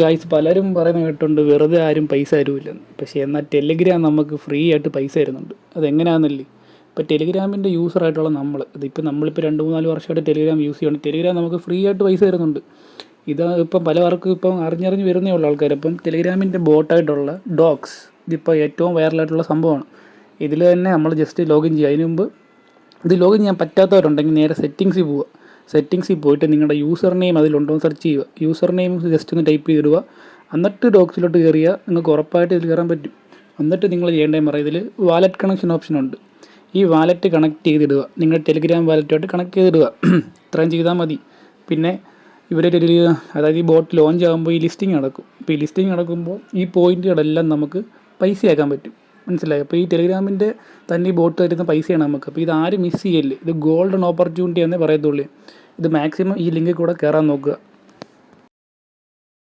Guys പലരും പറയുന്ന കേട്ടുണ്ട് വെറുതെ ആരും പൈസ തരൂല്ലെന്ന്. പക്ഷേ എന്നാൽ ടെലിഗ്രാം നമുക്ക് ഫ്രീ ആയിട്ട് പൈസ തരുന്നുണ്ട്. അതെങ്ങനെയാണെന്നല്ലേ. ഇപ്പോൾ ടെലിഗ്രാമിൻ്റെ യൂസറായിട്ടുള്ള ഇതിപ്പോൾ നമ്മളിപ്പോൾ 2-3-4 വർഷമായിട്ട് ടെലിഗ്രാം യൂസ് ചെയ്യുന്നുണ്ട്. ടെലിഗ്രാം നമുക്ക് ഫ്രീ ആയിട്ട് പൈസ തരുന്നുണ്ട്. ഇത് ഇപ്പം പലവർക്കും ഇപ്പം അറിഞ്ഞറിഞ്ഞ് വരുന്നേ ഉള്ളൂ ആൾക്കാർ. അപ്പം ടെലിഗ്രാമിൻ്റെ ബോട്ടായിട്ടുള്ള ഡോക്സ് ഇതിപ്പോൾ ഏറ്റവും വൈറലായിട്ടുള്ള സംഭവമാണ്. ഇതിൽ തന്നെ നമ്മൾ ജസ്റ്റ് ലോഗിൻ ചെയ്യുക. അതിന് മുമ്പ് ഇത് ലോഗിൻ ചെയ്യാൻ പറ്റാത്തവരുണ്ടെങ്കിൽ നേരെ സെറ്റിങ്സിൽ പോവുക. സെറ്റിങ്സിൽ പോയിട്ട് നിങ്ങളുടെ യൂസർ നെയിം അതിലുണ്ടോ എന്ന് സെർച്ച് ചെയ്യുക. യൂസർ നെയിം ജസ്റ്റ് ഒന്ന് ടൈപ്പ് ചെയ്തിടുക. എന്നിട്ട് ഡോക്സിലോട്ട് കയറിയാൽ നിങ്ങൾക്ക് ഉറപ്പായിട്ട് ഇതിൽ കയറാൻ പറ്റും. എന്നിട്ട് നിങ്ങൾ ചെയ്യേണ്ടതെന്ന് പറയാം, ഇതിൽ വാലറ്റ് കണക്ഷൻ ഓപ്ഷൻ ഉണ്ട്. ഈ വാലറ്റ് കണക്ട് ചെയ്തിടുക. നിങ്ങളുടെ ടെലിഗ്രാം വാലറ്റുമായിട്ട് കണക്ട് ചെയ്തിടുക. ഇത്രയും ചെയ്താൽ മതി. പിന്നെ ഇവരൊരു അതായത് ഈ ബോട്ട് ലോഞ്ച് ആകുമ്പോൾ ഈ ലിസ്റ്റിംഗ് നടക്കും. അപ്പോൾ ഈ ലിസ്റ്റിംഗ് നടക്കുമ്പോൾ ഈ പോയിൻറ്റുകളെല്ലാം നമുക്ക് പൈസയാക്കാൻ പറ്റും. മനസ്സിലായി. അപ്പോൾ ഈ ടെലിഗ്രാമിൻ്റെ തന്നെ ഈ ബോട്ട് തരുന്ന പൈസയാണ് നമുക്ക്. അപ്പോൾ ഇത് ആരും മിസ് ചെയ്യല്ലേ. ഇത് ഗോൾഡൻ ഓപ്പർച്യൂണിറ്റി എന്നേ പറയത്തുള്ളൂ. ഇത് മാക്സിമം ഈ ലിങ്കിൽ കൂടെ കയറാൻ നോക്കുക.